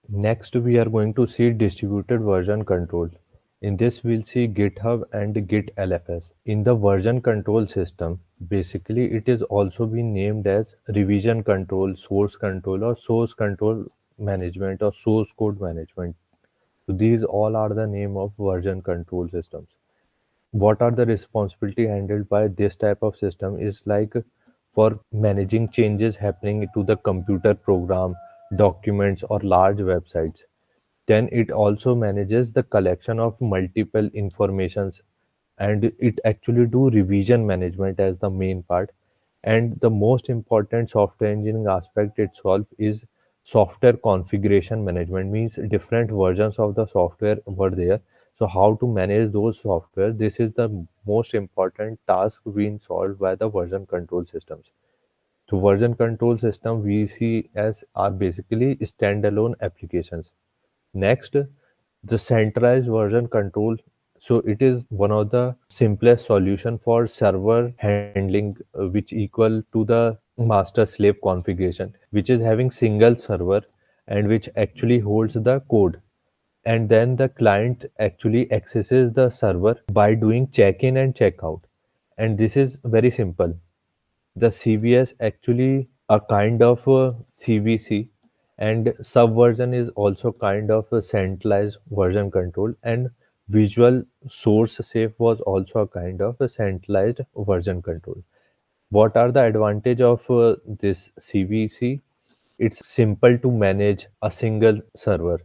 Next, we are going to see distributed version control. In this, we'll see GitHub and Git LFS. In the version control system, basically it is also been named as revision control, or source control management, or source code management. So these all are the name of version control systems. What are the responsibility handled by this type of system is like for managing changes happening to the computer program, documents, or large websites. Then it also manages the collection of multiple informations, and it actually do revision management as the main part. And the most important software engineering aspect itself is software configuration management, means different versions of the software were there. So how to manage those software, this is the most important task being solved by the version control systems. So version control system we see as are basically standalone applications. Next, the centralized version control. So it is one of the simplest solution for server handling, which equal to the master slave configuration, which is having single server and which actually holds the code. And then the client actually accesses the server by doing check-in and check-out. And this is very simple. The CVS actually a kind of a CVC, and subversion is also kind of a centralized version control, and visual source safe was also a kind of a centralized version control. What are the advantage of this CVC? It's simple to manage a single server.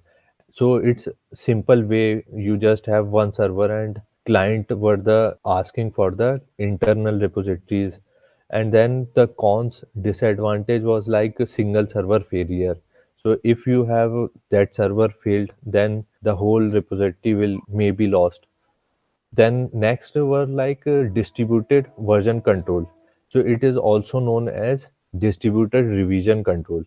So it's simple way, you just have one server and client were the asking for the internal repositories. And then the cons disadvantage was like a single server failure. So if you have that server failed, then the whole repository will may be lost. Then next were like distributed version control. So it is also known as distributed revision control.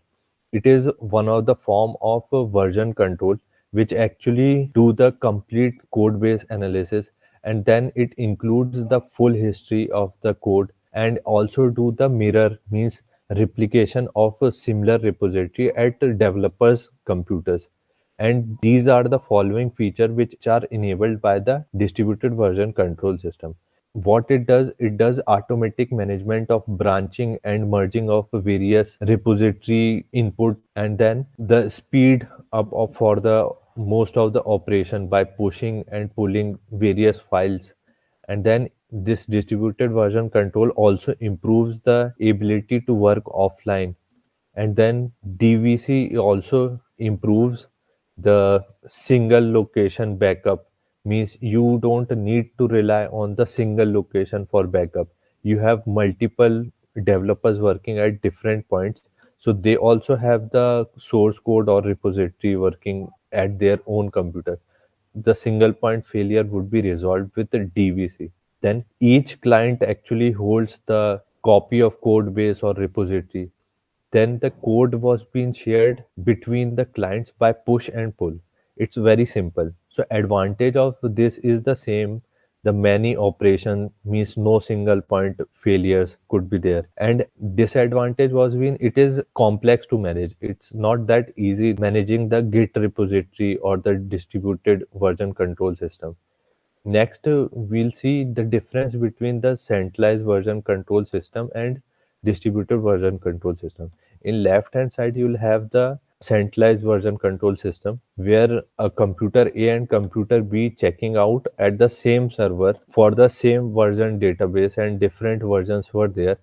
It is one of the form of version control which actually do the complete code base analysis, and then it includes the full history of the code and also do the mirror, means replication of a similar repository at developers computers. And these are the following features which are enabled by the distributed version control system. What it does automatic management of branching and merging of various repository input, and then the speed up of for the most of the operation by pushing and pulling various files. And then this distributed version control also improves the ability to work offline. And then DVC also improves the single location backup, means you don't need to rely on the single location for backup. You have multiple developers working at different points, so they also have the source code or repository working at their own computer. The single point failure would be resolved with the DVC. Then each client actually holds the copy of code base or repository. Then the code was being shared between the clients by push and pull. It's very simple. So advantage of this is the same. The many operation means no single point failures could be there. And disadvantage was when it is complex to manage. It's not that easy managing the Git repository or the distributed version control system. Next, we'll see the difference between the centralized version control system and distributed version control system. In left hand side, you'll have the centralized version control system where a computer A and computer B checking out at the same server for the same version database, and different versions were there.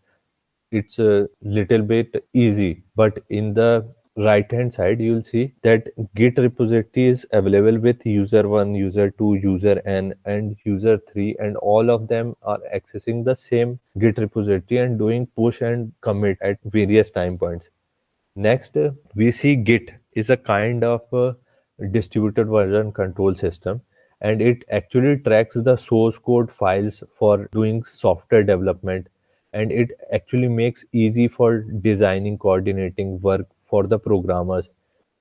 It's a little bit easy. But in the right hand side, you'll see that Git repository is available with user 1, user 2, user n, and user 3, and all of them are accessing the same Git repository and doing push and commit at various time points. Next, we see Git is a kind of distributed version control system, and it actually tracks the source code files for doing software development, and it actually makes easy for designing, coordinating work for the programmers.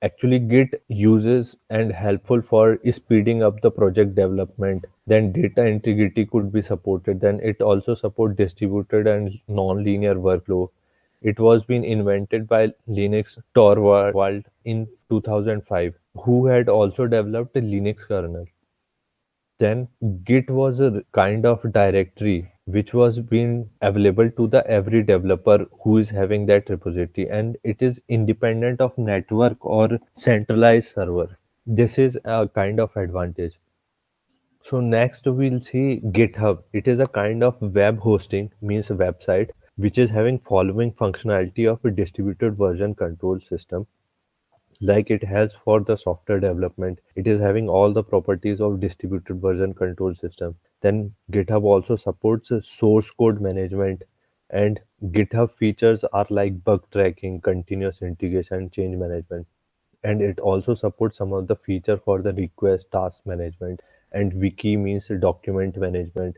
Actually, Git uses and helpful for speeding up the project development. Then data integrity could be supported. Then it also support distributed and non-linear workflow. It was been invented by Linus Torvald in 2005, who had also developed a Linux kernel. Then Git was a kind of directory which was being available to the every developer who is having that repository, and it is independent of network or centralized server. This is a kind of advantage. So next we'll see GitHub. It is a kind of web hosting, means website, which is having following functionality of a distributed version control system. Like it has for the software development, it is having all the properties of distributed version control system. Then GitHub also supports source code management, and GitHub features are like bug tracking, continuous integration, change management, and it also supports some of the feature for the request task management, and wiki means document management.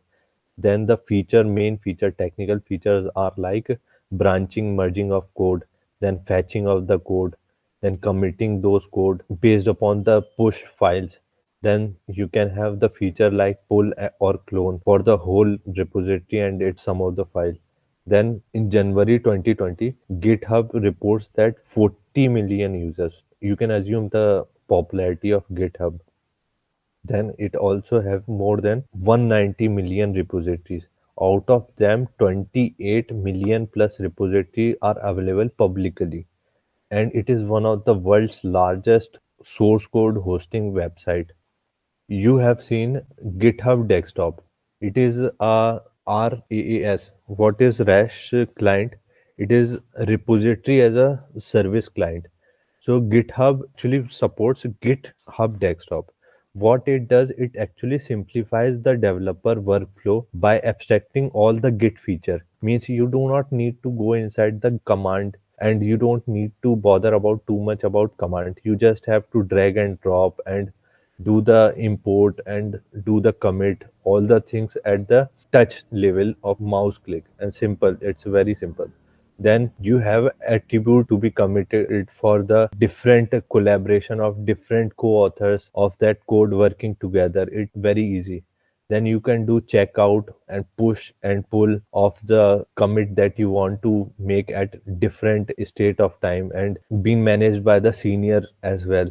Then the main feature, technical features are like branching, merging of code, then fetching of the code, then committing those code based upon the push files. Then you can have the feature like pull or clone for the whole repository and its some of the file. Then in January 2020, GitHub reports that 40 million users. You can assume the popularity of GitHub. Then it also have more than 190 million repositories. Out of them, 28 million plus repositories are available publicly, and it is one of the world's largest source code hosting website. You have seen GitHub Desktop. It is a RAAS. What is RAS client? It is repository as a service client. So GitHub actually supports GitHub Desktop. What it does, it actually simplifies the developer workflow by abstracting all the Git feature. Means you do not need to go inside the command, and you don't need to bother about too much about command. You just have to drag and drop and do the import and do the commit, all the things at the touch level of mouse click, and simple, it's very simple. Then you have attribute to be committed for the different collaboration of different co-authors of that code working together. It's very easy. Then you can do checkout and push and pull of the commit that you want to make at different state of time, and being managed by the senior as well.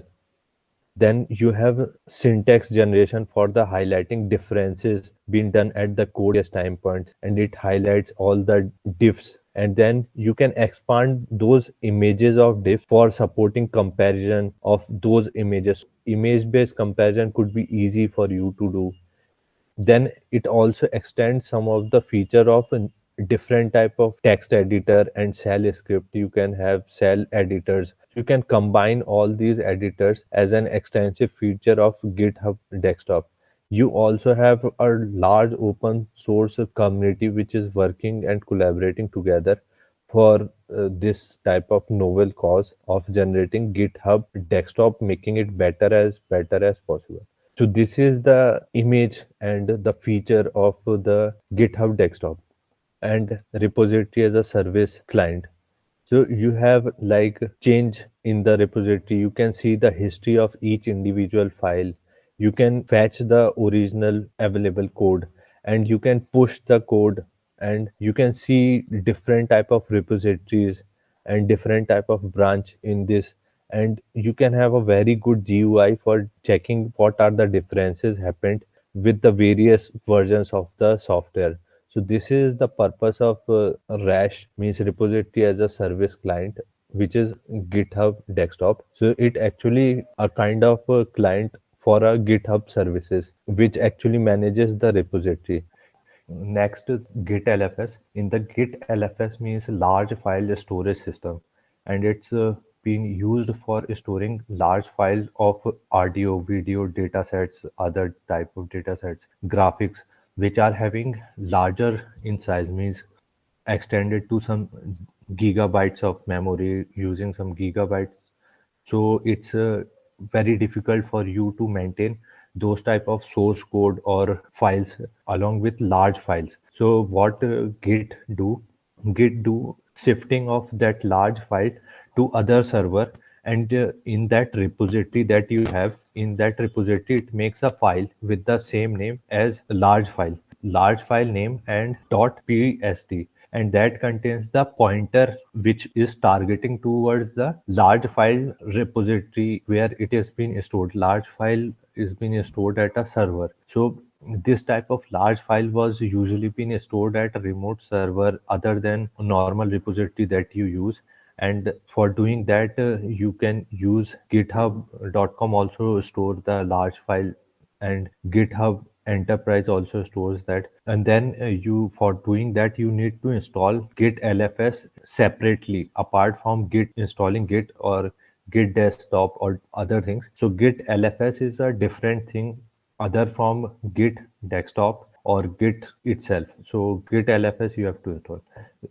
Then you have syntax generation for the highlighting differences being done at the code time points, and it highlights all the diffs. And then you can expand those images of diff for supporting comparison of those images. Image based comparison could be easy for you to do. Then it also extends some of the feature of a different type of text editor and shell script. You can have shell editors. You can combine all these editors as an extensive feature of GitHub Desktop. You also have a large open source community which is working and collaborating together for this type of novel cause of generating GitHub Desktop, making it better as possible. So this is the image and the feature of the GitHub Desktop and repository as a service client. So you have like change in the repository. You can see the history of each individual file. You can fetch the original available code, and you can push the code, and you can see different type of repositories and different type of branch in this, and you can have a very good GUI for checking what are the differences happened with the various versions of the software. So this is the purpose of RAS, means repository as a service client, which is GitHub Desktop. So it actually a kind of a client for a GitHub services, which actually manages the repository. Next, Git LFS. In the Git LFS means large file storage system, and it's being used for storing large file of audio, video, data sets, other type of data sets, graphics, which are having larger in size, means extended to some gigabytes of memory, using some gigabytes. So it's very difficult for you to maintain those type of source code or files along with large files. So what Git do shifting of that large file to other server, and in that repository that you have, in that repository it makes a file with the same name as large file name and .pst. and that contains the pointer which is targeting towards the large file repository where it has been stored. Large file is being stored at a server. So this type of large file was usually being stored at a remote server other than normal repository that you use. And for doing that, you can use github.com also store the large file, and GitHub Enterprise also stores that. And then you for doing that you need to install Git LFS separately apart from Git installing Git or Git desktop or other things. So Git LFS is a different thing other from Git desktop or Git itself. So Git LFS you have to install.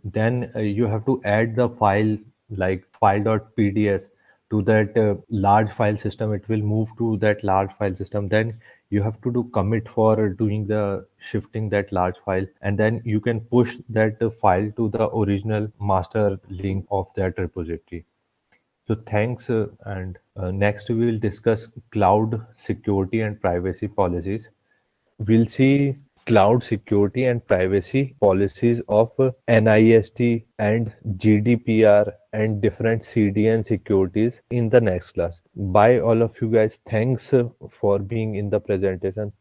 Then you have to add the file like file.pds to that large file system. It will move to that large file system. Then you have to do commit for doing the shifting that large file, and then you can push that file to the original master link of that repository. So thanks, and next we will discuss cloud security and privacy policies. We'll see cloud security and privacy policies of NIST and GDPR and different CDN securities in the next class. Bye, all of you guys. Thanks for being in the presentation.